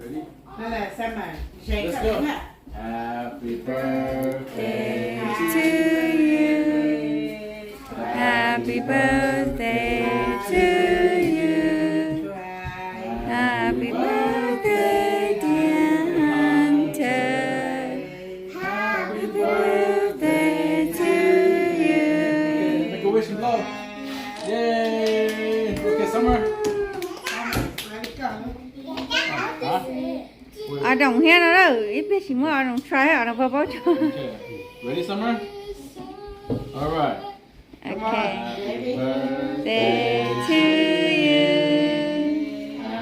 Ready? Đó là Summer. Shake Let's up go. đúng ạ. Happy birthday To you. Happy birthday to you. Happy birthday, dear Hunter. Happy birthday to you. Make a wish and blow. Yay! Okay, Summer. Huh? Ở đồng he nó đó, ít biết gì mà ở đồng try ở đồng bao cho. Okay. Ready, Summer? All right. Okay. Happy Birthday to you.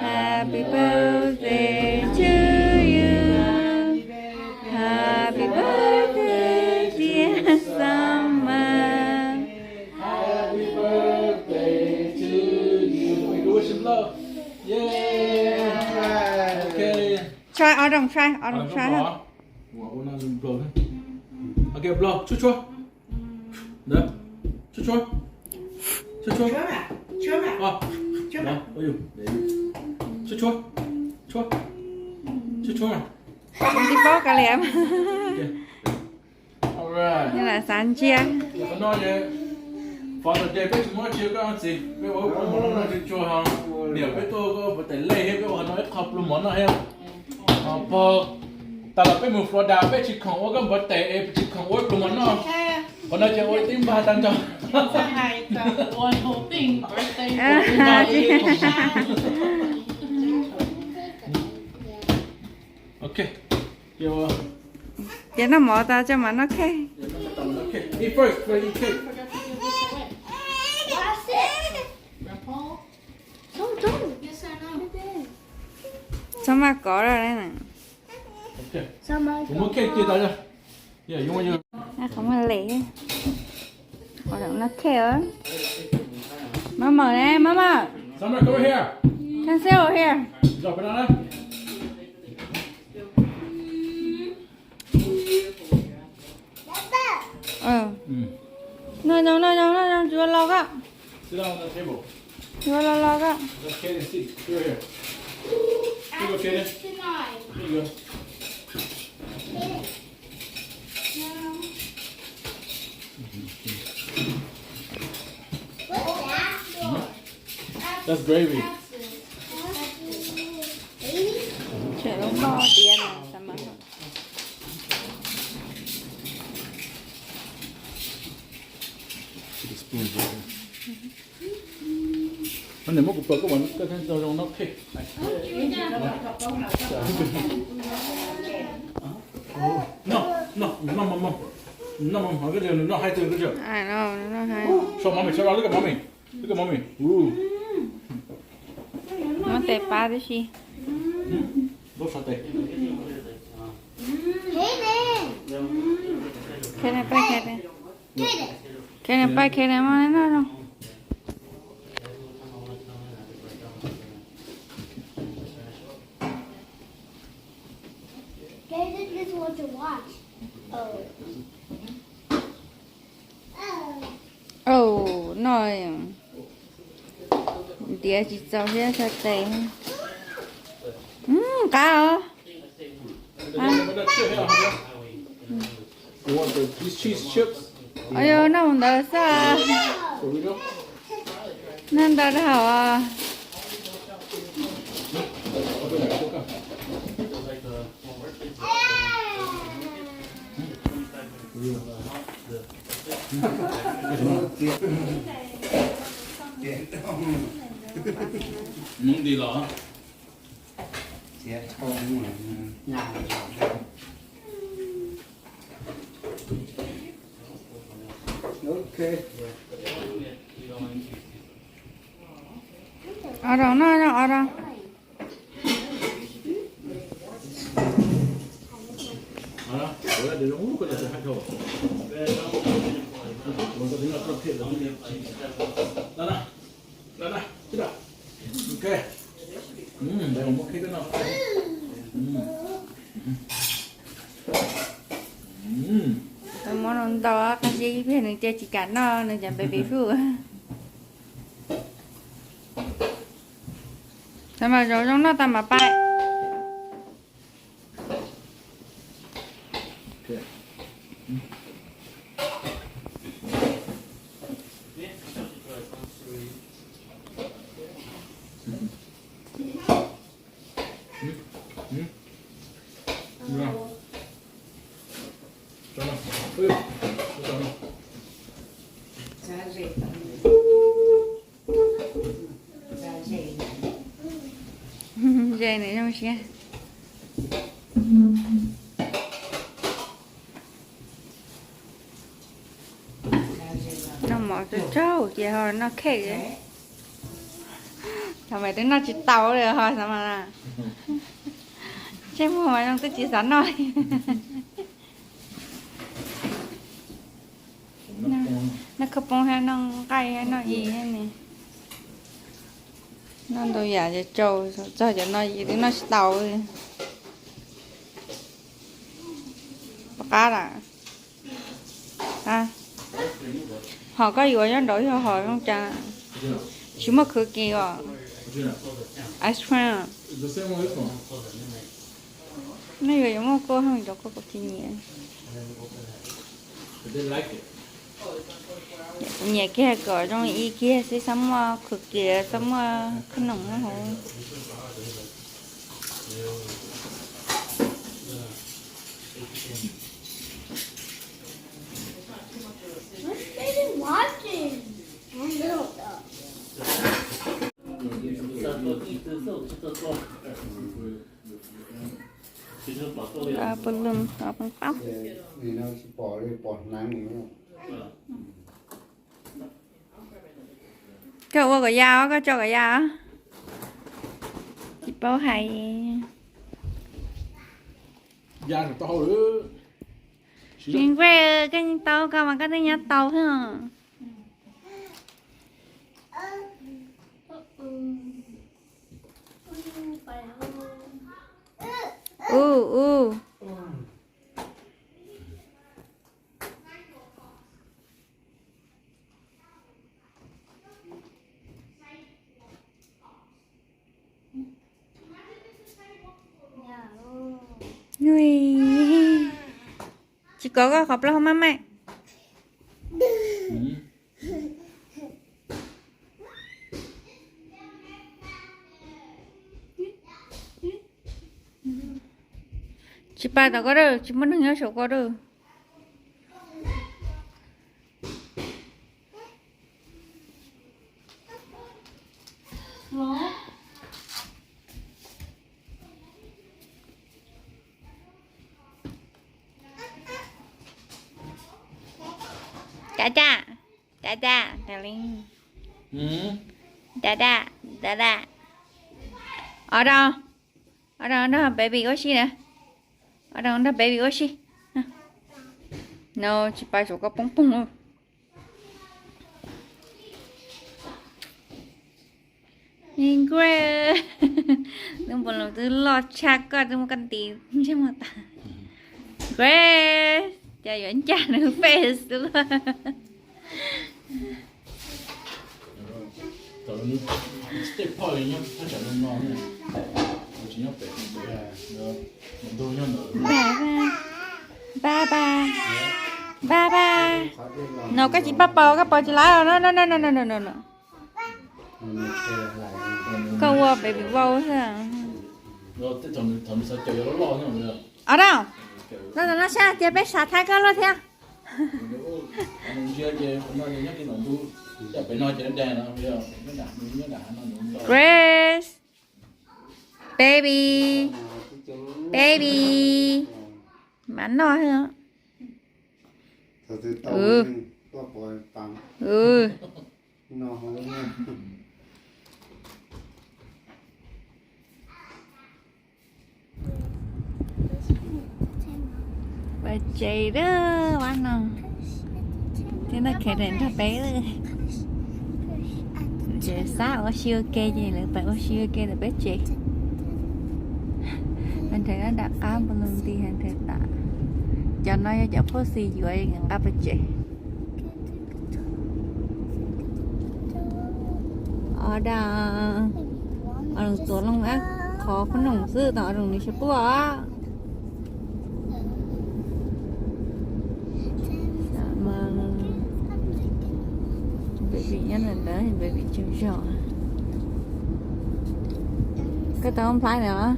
Happy birthday to you. Happy birthday, dear Summer. Happy birthday to you. Make a wish and blow. Yay! Okay. Try ở đồng try không? Wow, now you blow. Okay, blow. Chua chua. Đó. Chua chua. Chua chua. Chớp ạ. Chớp ạ. Wow. Chớp Đó. ạ. Ôi dồi. Để đi. Chua chua. Chua. Chua chua. Đi bó cả liệm. Okay. Alright. Như là sáng chia. Tôi nói vậy. Father Day biết chúng chưa có gì. Biết bố muốn nói chuyện chua hàng. Điều biết tôi có phải lấy hết biết họ nói khắp luôn món nào hết. Bơ. Ta là biết một Florida biết chỉ không có cái vật tệ chỉ không có luôn món nào. Còn nói chuyện ôi tim ba tăng cho. Hai One whole thing, birthday. Okay. Yo. Để nó mở ta cho mà nó khe. Okay. Eat first. Eat cake. Grandpa? Yes or no? Sao mà có rồi đây nè. Okay. Cũng muốn cake kia ta cho. Yeah, you want your. Nó không có lẻ. Ở đâu nó khe á. Mama nè, mama. Summer, come over here. Can see over here. Drop it on her. No, chưa lo á. Sit down on the table. Chưa lo á. Let Kaden see. Here, here. Here you go, Kaden. Here you go. That's gravy. Chuyện nó bo tiền à, sao mà. Put the spoons right here. Anh này mất cục cái bọn cái thằng trong nó cake. No, mom. No, mom. Cái điều nó hay từ cái điều. I know, nó hay. Show mommy, show look at mommy. Look at mommy. Ooh. Nó tệ ba đi chi. Đốt sao tệ. Cái này bay cái này. Cái này bay cái này mà nó đâu. David just wants to watch. Oh, nói. Đĩa chỉ cho hết thật tệ. Cá hả? You want these cheese chips? Ôi nó không đỡ sao? Here we go. Nó đỡ hả? Muốn đi lọ. Ok. Ở đâu nó ở đâu? Đó, bữa để nó uống cái là hay thôi. Mình có thể là thực hiện được. Đó, chết rồi. Ok. Đây một cái nào. Tôi muốn ăn đó cái gì biết nên chỉ cả nó nên chẳng bị phụ. Sao mà rồi trong nó ta mà bay. dây này trong xe nó mở từ trâu chị hồi nó khét vậy sao mày tính nó chỉ tàu được thôi sao mà là chứ không phải nó chỉ sẵn thôi nó không bông hay nó cay hay nó gì hết nè nó đâu giả cho trâu cho nó gì thì nó chỉ tàu thôi cá là à họ có gì cho đổi cho họ không cha chỉ mà cứ kia ice cream The same one, this one. nó giờ giống cô không được có kinh nghiệm But they like it. nhà kia cỡ trong y kia sẽ sắm cực kỳ sắm cái nồng nó thôi What's baby watching? I'm little though. bơm lum bơm bắp Vì nó sẽ bỏ đi bỏ nắng nữa. cho qua cái dao có cho cái dao chị bao hay Da thì to nữa. nhưng quê cái tàu cơ mà cái thứ nhất tàu thế à u nuôi chị có khóc đâu không má mẹ chị ba tao có đâu chị muốn nhớ số có đâu Dada, darling. Dada. Ở đâu? Đó, baby Oshi nè. Ở đâu đó baby Oshi. No, chị bay số có bông bông rồi. Nhìn quê. Đừng buồn lòng tôi lo chắc coi tôi một căn tiền chứ mà ta. Quê. Chà dẫn cha nữa face luôn. Rồi step point nhá, nó trở nên ngon này. Chỉ nhóc bé rồi. Mình tôi nhá nữa. Ba. Nó cái chị papa chị lái rồi no. Câu baby wow thế à? Rồi thế thằng sao chơi nó lo nhá rồi. Ở đâu? Nó sao chơi bé xả thái cơ luôn thế? Anh chơi nó nhắc cái nón tu. Để phải nói chuyện đen nó bây giờ nó đã nó. Grace. Baby. Mắn nói hả? Nó không nha. Bà chị đó anh à. Thế nó kể đến thằng bé rồi. Chị sao ở siêu kê gì nữa, bạn ở siêu kê là bé chị. Anh thấy nó đặt ám bao lần đi anh thấy ta. Cho nó cho phô xì dưới ngân áp bé chị. Ở đó. Ở đường số lòng ác khó có nồng dư tỏ đường này sẽ bùa. Baby nhất là đó thì baby chịu sợ. Cái tao không phải nữa.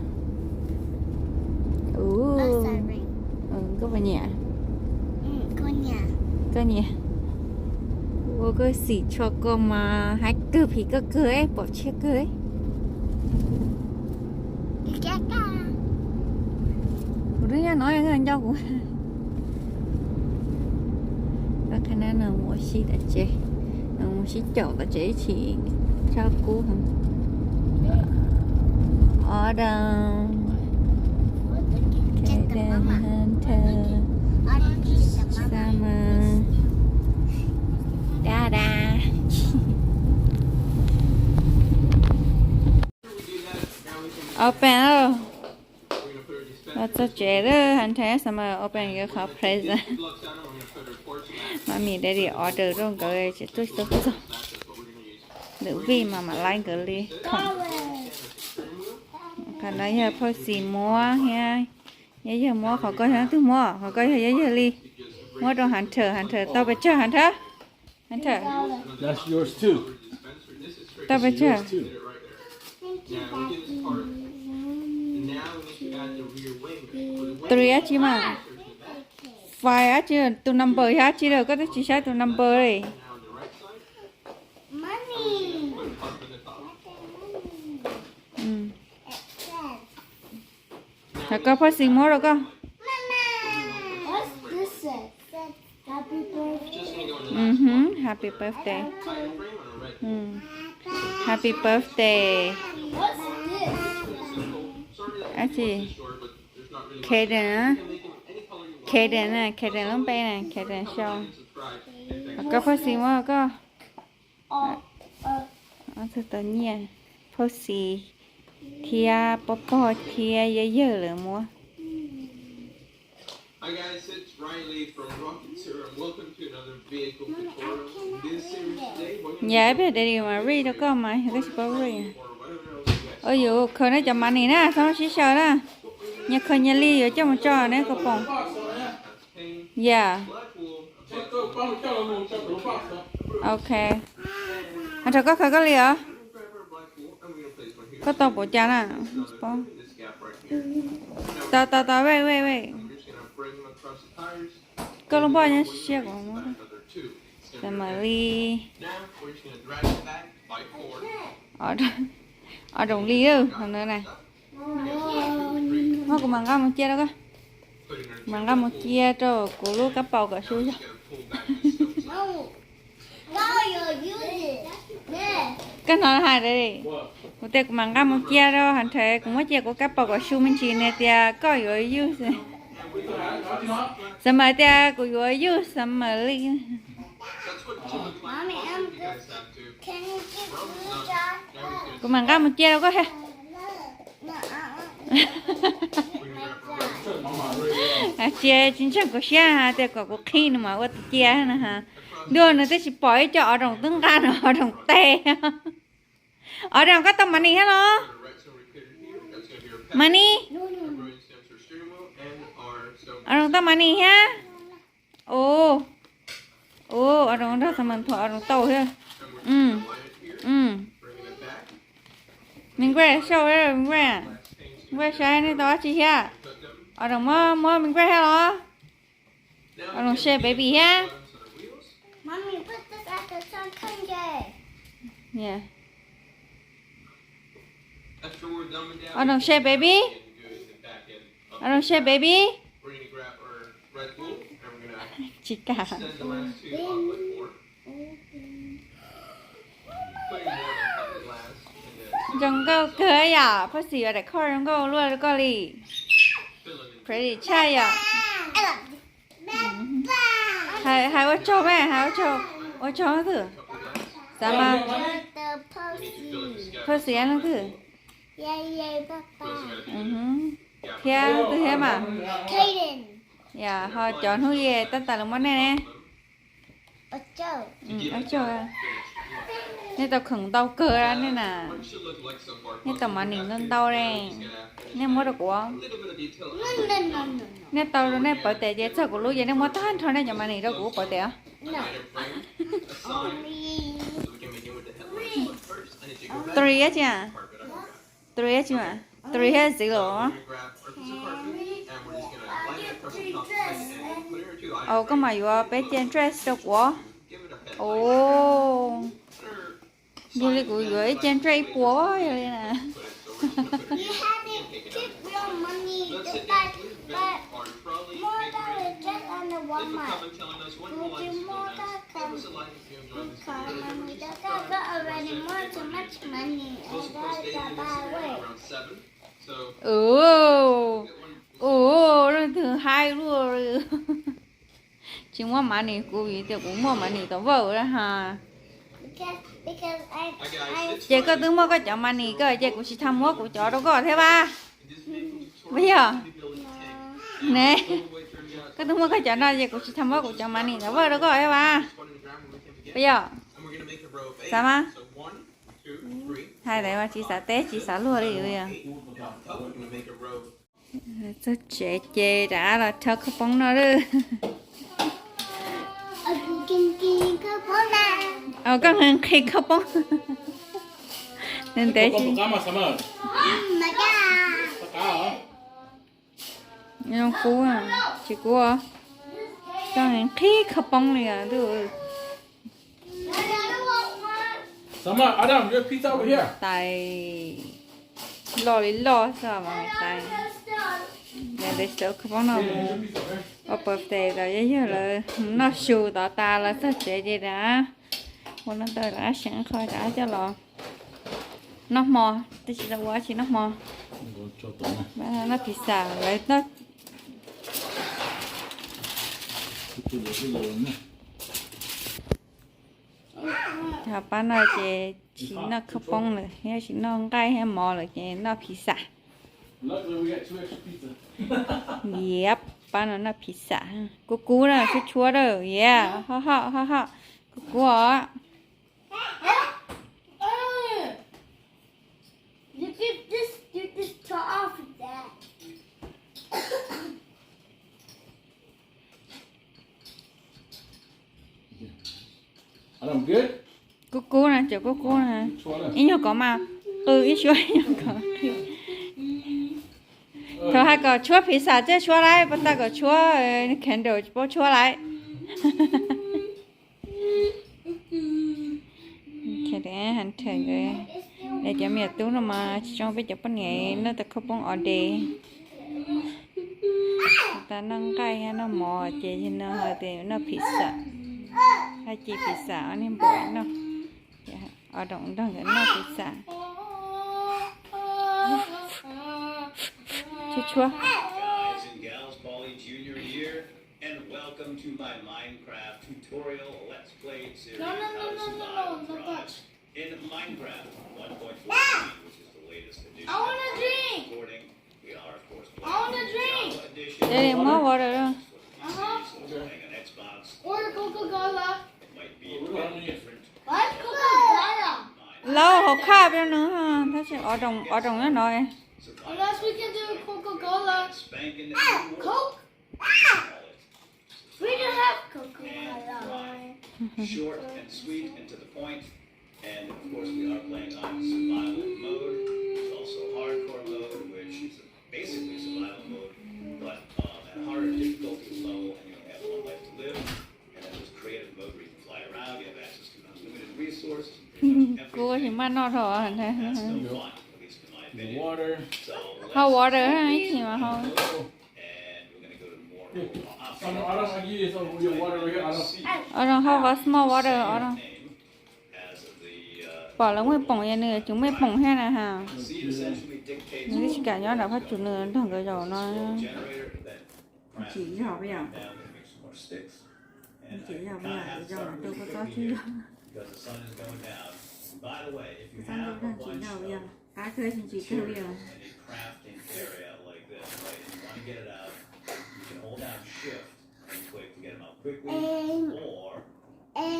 Có về nhà. Có nhà. Cô có xỉ cho cô mà hai cướp thì có cưới, bỏ chiếc cưới. đứa nhà nói anh cho cũng các khả năng là mua xí đã chế mua xí chậu đã chế chỉ cho cô hả ở đâu cái đèn hunter sama dadah open What's chế đó hunter sama open your cup present Mami daddy order rồi cái chỉ tôi rồi nữ vi mà lại cái đi không cái này là phải xì mua ha giờ mua họ coi thứ mua họ coi giờ đi mua đồ hunter tao bây giờ hunter That's yours too. tao bây giờ three á chị mà five á chị từ number á chị đâu có chỉ sai từ number này Mommy. Thật có phải xì mua rồi con What's this say? Happy birthday. Happy birthday Happy birthday What's this? á chị Kaden á Kaden lắm bé này Kaden show có phải xì mua rồi con tự nhiên phải xì thia popo thia dơ rồi mua Hi guys, it's Riley from Rocket Zero and welcome to another vehicle tutorial. In this series today, we're going dạ bây giờ đi mà read đâu có mà cái gì có read or whatever else you guys ôi dụ khơi nó chậm này nè sao nó xí sợ đó nhà khơi nhà ly ở trong một trò này có bông pain, dạ black wool, ok anh cho có khơi có ly hả grab our black wool and we're going to place one here. có tao bộ cha nè This gap right here. tao wait We're just going to bring them across the tires. có lông bò nhá xe của nó Another two. It's để gonna mà ly Now we're just going to drag it back by four. ở đồng ly đâu thằng nữa này nó cũng bằng gam một chia đâu có Putting our bằng gam một chia cho cổ lúa cá bầu cả số Just going to pull back just so No. No, you use it. Yeah. cái nó hai đấy đi một tiệc bằng gam một chia đâu hắn thấy cũng mất chia của cá bầu cả số mình chỉ này thì có rồi use sao mà tia của rồi use sao mà ly Mommy, I'm good. guys have to. Can you give me a jar? cũng bằng gam một chia đâu có ha No, chia chính xác của xe ha tiệc của khi mà có chia nè ha đưa nó tới chỉ bỏ cho ở đồng tương can ở đồng tè ở đồng có tầm money hết nó money ở đồng tầm money ha ồ ở đồng đó tầm mình thọ ở đồng tàu ha mình quay show đấy mình quay sai này đó chị ha ở đồng mơ mình quay ha đó ở đồng xe baby ha Mommy, put this at the sun Sunday. yeah After we're done with that, ở đồng xe baby we're going to go to the back end of ở đồng xe baby We're going to grab our red wool and we're going to chị cả send the last two off with more. Putting more on top of the last and then trong câu cười à phát xì ở đây coi trong câu luôn có lì filling in. pretty chai à I love you. hai ô cho mẹ hai ô cho thử sao mà The pussy. phát xì ăn thử Yeah, Papa. theo tư thế mà Kaden. dạ họ chọn hú về tên tài là món này nè A Joe. ở chỗ nên tao khẩn tao cơ ra nên là Should look like so far. nên tao mà nỉnh lên tao đây nên mua được của A little bit of detail. No, no, no, no. nên tao nên bỏ tệ dễ sợ của lũ vậy nên mua tan thôi nên nhà mà nỉnh đâu của bỏ tệ á No. Item frame, a sign, Only. so we can begin with the headlights. But first, I need to go back three á chị à carpet I forgot. three á chị mà three hết gì rồi We're gonna grab our piece of carpet and we're just gonna line it across the top side and put it into the item. có mà vừa bé trên dress đâu của Give it a headlight. ồ Or du lịch của dưới trên dress của vậy nè put it so we're just gonna put it You haven't picked leave a comment telling us what you like to do next. Give us a like if you enjoyed this video. Mommy, Subscribe. that got already more too much money. We'll post daily on Instagram around 7. So, Ồ, get one. ồ, lần thứ hai luôn rồi. Chỉ mua mà này cô vì tôi cũng mua mà này tao vợ đó ha. Because Hi guys, it's Chị có Friday. tướng mua cái chó mà này cơ, chị cũng chỉ tham mua của chó đâu có thế ba. In this vehicle tutorial, Bây giờ, we'll be building a tank. nè, Giveaway turns out có tướng mua cái chó nào chị cũng chỉ tham mua của chó mà này tao vợ đâu có thế ba. spun in the ground when we came together. Bây giờ, And we're gonna make a row of 8. sao má? So 1, 2, 3. Hai đấy mà chị xả té, chị xả luôn đi bây giờ. Oh, we're gonna make a row. Rất chế đã là cho cái bóng nó đi. Con hình khi cái bóng. Nên té Có chị. một cá mà sao mà? Có cá hả? Nhưng cú à, chị cú à. Con hình khi cái bóng này à, được. Sao mà? Adam, your pizza over here. Tại lo sao mà mày tại. Để sợ cái bóng nào. Hey, your pizza, okay? Ở birthday là giống như là nó sưu tỏ ta là rất dễ gì đã. Một lần tôi đã sẵn khơi đã cho lọ. Nó mò, tôi chỉ là quá chỉ nó mò. I거 저 또네. Và nó pizza lại nó 그때 뭐지 그러네. thà bán nó chỉ nó không bông rồi, hay chỉ nó cay hay mò rồi chỉ nó pizza. Luckily we got 2 extra pizza. Yep, bán nó pizza. Cú là chút chúa rồi, yeah, ha. Cú à. You just tore off with that. Adam, good? Cú nè, chờ cú nè. 좋아요. Ít nhau có mà. Ít chúa ít nhau có. Thôi hai cái chúa pizza chứ chúa lại, bắt ta cái chúa candle bố chúa lại. Cái đấy hắn thèm rồi. Để cho mẹ tú nó mà trong bây giờ bắt nghề nó ta không bông ở đây. Ta nâng cây hay nó mò chị thì nó hơi thì nó pizza. Hay chị pizza nên bữa nó. Ở động đó nó pizza. Chua. Guys and gals, Paulie Jr. here, and welcome to my Minecraft tutorial Let's Play series. No, How to not Survive that. in Minecraft 1.14, which is the latest edition. I want a drink. Recording. We are, of course, I want a playing the drink. Java edition. Đây là mua vào rồi đó. Playing on Xbox. Or Coca-Cola. It might be a bit different. What? Coca-Cola. Lâu học khác nữa nữa ha. Thế chứ ở trong nó nói. Unless we can do Coca-Cola. Spanking Coke? Call it. We don't have And Coca-Cola. dry. Short and sweet and to the point. And of course we are playing on survival mode. There's also hardcore mode, which is basically survival mode, but at harder difficulty low, and you only have 1 life to live. And then there's creative mode where you can fly around, you have access to unlimited resources, and pretty Cô much thì everything. mà nó thôi. That's no fun, at least in my The opinion. water. So let's Không water hay gì mà không. and we're gonna go to more Adam, Adam, I give you some of your water right here, Adam. Ở trong không có small water ở đâu. name as the Bỏ là nguyên bỏng vậy nữa, chúng mới bỏng hết nè ha. seed essentially dictates Những cái cả nhóm đã phát chủ nữa, thằng cái dầu nó generator that crafts chỉ cho bây giờ. down and makes some more sticks. And Chỉ I cho bây kinda giờ have to dầu là start tôi có really có quickly chứ. here because the sun is going down. By the way, if you Xong have rồi a đang chỉ bunch dầu bây giờ. of Cá khơi thì chỉ cơ bây giờ. in a crafting area like this, right, and you want to get it out, you can hold down shift and click to get them out quickly, or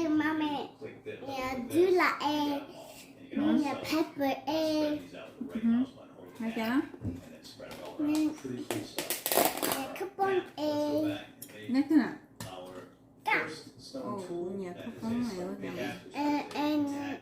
Mommy, click this. yeah, click do this, like grab 'em all. And you can yeah, also pepper, spread these out with the right mouse button, hold it Hai down, chả? and then spread it all around. Pretty cool stuff. cup Now, on let's go back and Nét make thế nào? our first stone Ồ, tool. nhà That khắp is bóng a này stone quá kìa. pickaxe, which and is a attack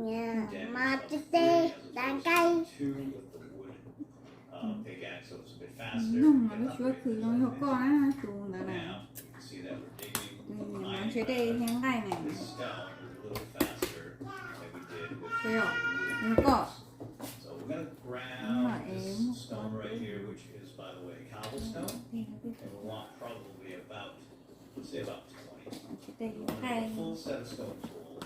yeah, mà damage of tê 3 as đàn opposed cây. to 2 with the wood pickaxe, so it's a bit faster. Nhưng mà and nó not chúa very khử nó expensive. hiệu con á, chú nữa này. Now, you can see that we're digging Mình behind nó sẽ đây theo ngay này. this stone a little faster than we did with Thấy không? the Nó wood. có. So we're gonna Đúng rồi, grab this em. stone right here, which is, by the way, cobblestone, and we'll want probably about say about 20. Đây We want hai a full set of stone tools,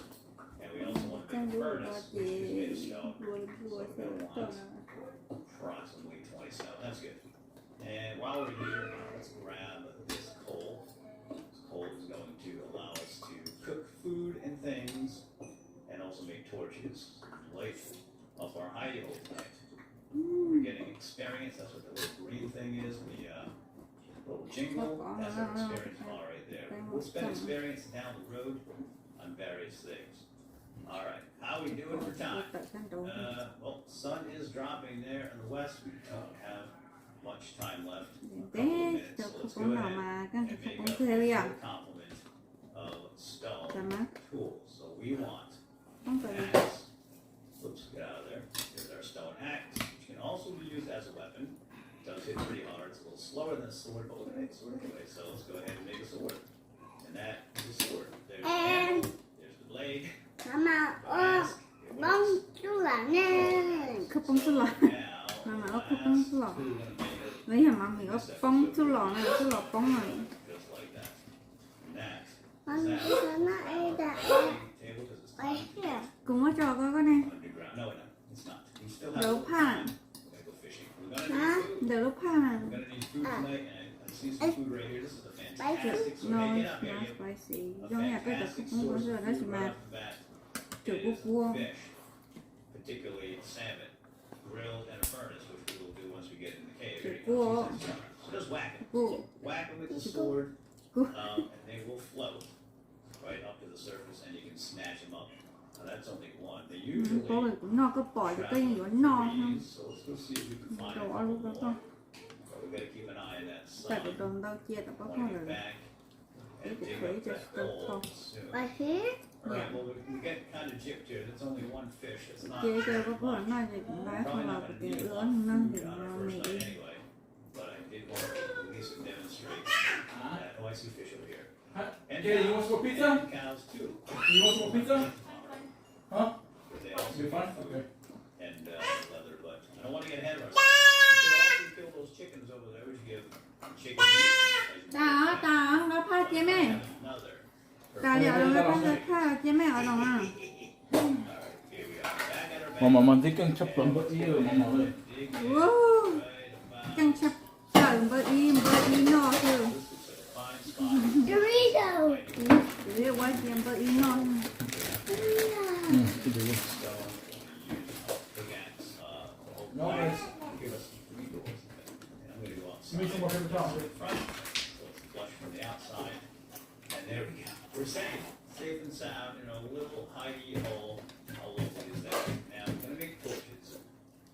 and we also want to trang make a lúa furnace, chị which is made of stone. vừa vừa So sửa we're tao gonna want approximately 20 stone. That's good. And while we're here, let's grab this coal. This coal is going to allow us to cook food and things, and also make torches. Light up our hidey hole tonight. We're getting experience. That's what the little green thing is. The little jingle. That's our experience bar right there. We'll spend experience down the road on various things. All right. How are we doing for time? tại khăn đồ Well, sun is dropping there in the west. We don't have much time left. A couple of thế minutes, cho so let's cũng go nào ahead mà các and bạn make cũng a theo à full complement of stone chả má tools. So we want không phải là axe. Oops, get out of there. Here's our stone axe, which can also be used as a weapon. It does hit pretty hard. It's a little slower than a sword, but we're gonna make a sword anyway. So let's go ahead and make a sword. And that is a sword. There's the handle. There's the blade. Mama, Axe. Here, what bông else? chú là nè. khớp bông số lọ Now, mà the nó khớp bông last số lọ tool we're gonna make it lấy hả mà mình có bông số lọ này số lọ bông này just like that. And that Con is that. cho nó ấy đã Table, 'cause it's ấy time kìa. cùng có trò có này underground. No, it's not. We still have Đâu a little phải. time. We're gonna go fishing. We're gonna Hả? need food. để lúc ha We're gonna need food tonight, and I see some food right here. This is a fantastic. So no hey, get it's up here, not you. spicy A giống như cái fantastic không có source giờ of đó chỉ food mà right off the bat. Kiểu Is cua cua. fish, particularly salmon, grilled in a furnace, which we will do once we get in the cave. Here you Cua. go. So just whack it. cua Whack them with the sword, Cua. and they will float right up to the surface, and you can snatch them up. Now that's only one. They usually có mình cũng no có bỏi được cái gì nó no không so let's go see if we can find đồ a ăn lúc couple đó more. không But we gotta keep an eye on that tại cái sun. đồn đâu chia tập có I không wanna rồi get back and Cái dig thủy up cho that tôi hole không soon. Và here. Alright, well we get kind of gypped here. There's only one fish. It's not chia cho very có bữa much. nay thì cũng đã Probably không vào not được gonna tiền need a nữa lot of nên food thì on our nó first mì night anyway. But I did want to at least demonstrate that. Oh, I see fish over here. And Yeah, you want some more pizza? and cows too. You want some more pizza? Huh? But they also You fine? eat food Okay. and leather, but I don't want to get ahead of ourselves. You can also kill those chickens over there, which give chicken meat. tao nó pha chia mẹ Another. tao giờ nó pha chia mẹ ở đâu à Alright, here we are. Back at our Mama man thích chấp lắm bất ý rồi mama ơi. dig wow right about. chẳng chấp sợ bởi ý no chứ This is a fine spot. Dorito. để quay tiền bởi ý no Ừ, cái gì vậy? Stone, pickaxe, oak No, planks. it's- Give us 3 doors. And I'm gonna go outside. Give me some more paper towels. In front, so it's flush from the outside. And there we go. We're safe and sound in a little hidey hole. How lovely is that? Now I'm gonna make torches.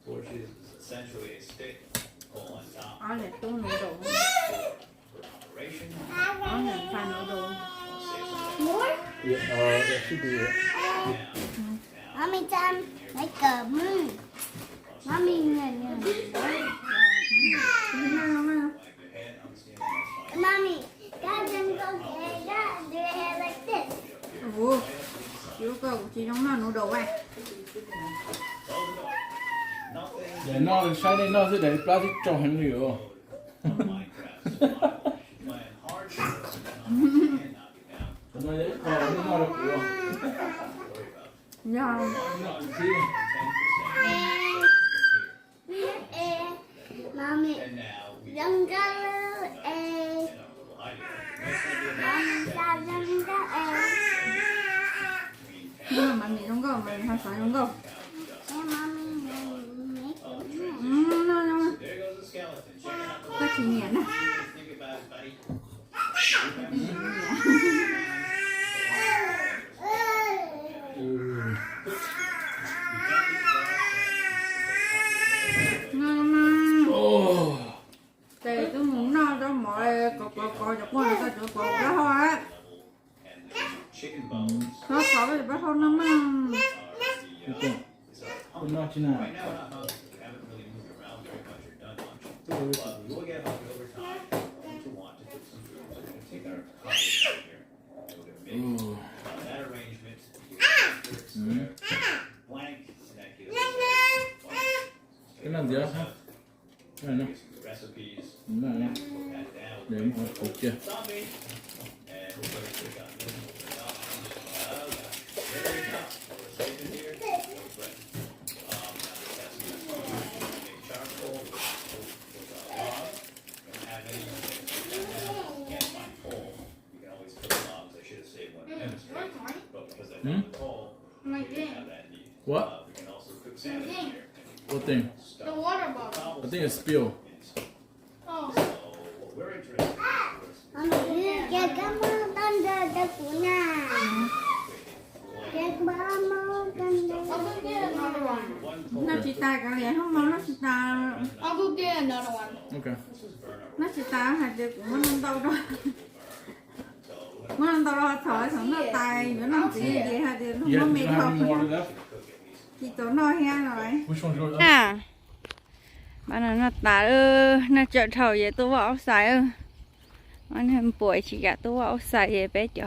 Torches is essentially a stick, hole on top ở này tôi nụ đồ for operation. ở này pha nụ đồ Wanna save some More? Yeah, that should be it. now. Mommy time. Make a moon. Mommy, no. thế nào không Wipe your head on the ceiling, that's fine. Mommy, God doesn't go like that. Do your hair like this. ủa chịu cầu chỉ giống là nụ đồ à Close the door. Nothing Để nó sai đây nó sẽ để plastic trong hành liệu. of Minecraft survival. Playing hard to knock you down. Nó dễ khó nó được của. Don't worry about it. do Nó chi. 10%. Mommy, And now we young girl, in our little hidey hole. That's gonna be a Mommy, nice young girl, green nhưng mà mình không có mình hay phải không có Hey, mommy, make a moon. nó There goes the skeleton. Check it out. có chỉ nhẹ đó Think about it, buddy. Ừ. Ồ. thì tôi muốn nó đó mọi có cho con ta chỗ có đó thôi á And the chicken bones nó có cái bắt thôi nó mà are the Con nó chi nào? right now we're not hungry. We haven't really moved around very much or done much. But we will get hungry over time. Going to want to cook some food. So we're going to take our cottage right here. And we're going to make that arrangement. Square, blank, and that gives us Cái làm gì đó? Cái này nó. recipes. Đúng rồi. Put that down. Để một cục chưa? Zombie. What? We can also cook salmon in here. What thing? The water bottle. I think it's spill. Oh. So what we're interested in Kìa cảm ơn con giờ cho cụ nhà. Kìa ba mơ con giờ. I'll go get another one. Nó chỉ ta cái này không nó chỉ ta I'll go get another one. Okay. nó chỉ ta hạt được cũng nó đâu đó nó đâu đó thổi xong nó tay nó chỉ gì hạt được You, không có have, mệt you don't have any không water left? chỉ tổ nói ha rồi Which one's yours? à bạn nó ta nó chợ thầu vậy tôi vào xài anh em buổi chỉ cả tôi vào xài vậy bé cho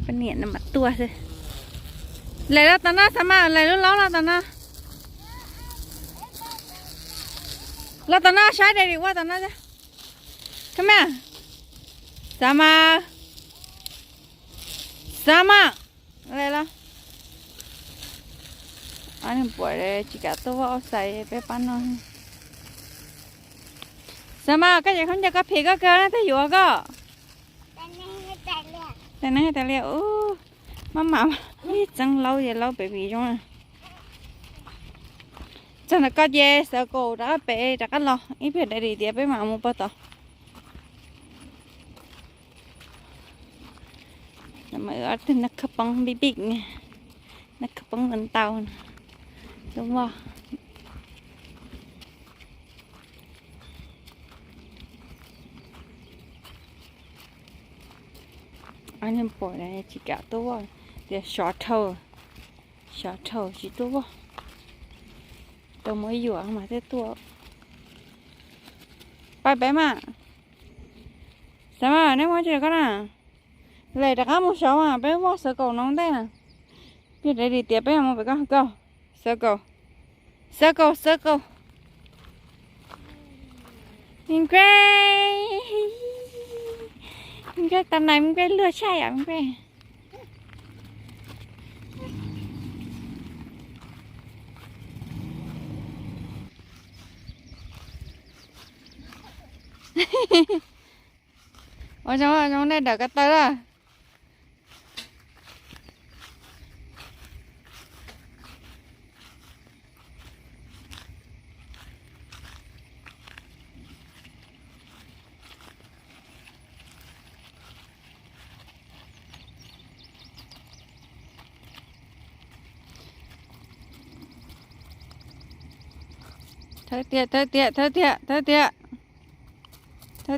bên nhện nó mặt tua thôi lấy ra tao nó sao mà lấy lúc lâu là tao nó là tao nó sai đây đi qua tao nó ra come here sama lấy ra anh em buổi đây chỉ cả tôi vào xài bé bán nó sama cái gì không cho cái phê cái nó thấy vừa cơ tại này tại liệu mama chẳng lâu vậy lâu baby trong à chẳng là có gì sợ cô đã bé đã cắt lo ít biết để đi tiếp với mà mua bao tờ mà ở trên nó khắp băng bị bịt nè nó khắp băng lên tàu nè đúng không anh em bỏ này chỉ cả tôi để short thầu chỉ tôi tôi mới vừa mà thế tôi bài bé mà sao mà nếu mà chơi con à lấy đặt một số mà bé mua sữa cầu nóng đây nè biết để đi tiếp bé mà phải con cầu sữa cầu mình cái tầm này mình cái lừa chạy à mình cái ở trong đây đỡ cái tơ à thôi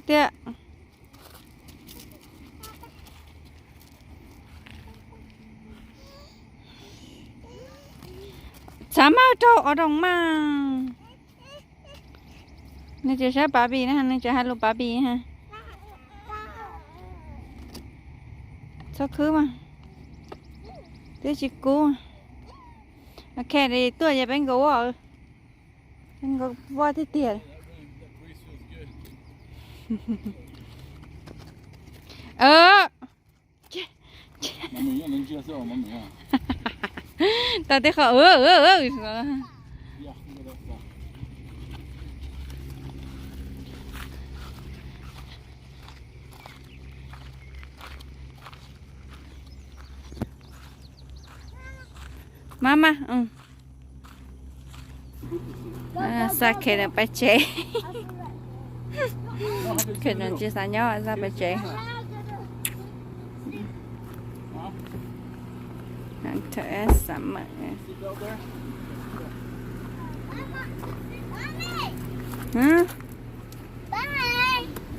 tiệt sao mà trâu ở trong mà này chỉ sẽ bà bì nữa này chỉ hai lô bà bì ha sao cứ mà thế chỉ cú mà kẹt thì tôi giờ bên gấu ở bên gấu voi thế tiệt tao thấy khó mama sake là bạch chế cái này chỉ sao nhau ra bạch chế thở sắm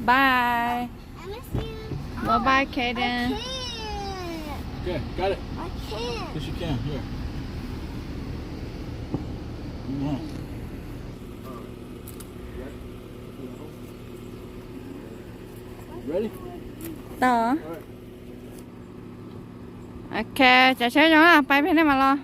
bye bye Kaden Okay, got it. I can't. Yes, you can. Here. Ready? Tờ ok chả chơi cho nó bay bên đây mà lo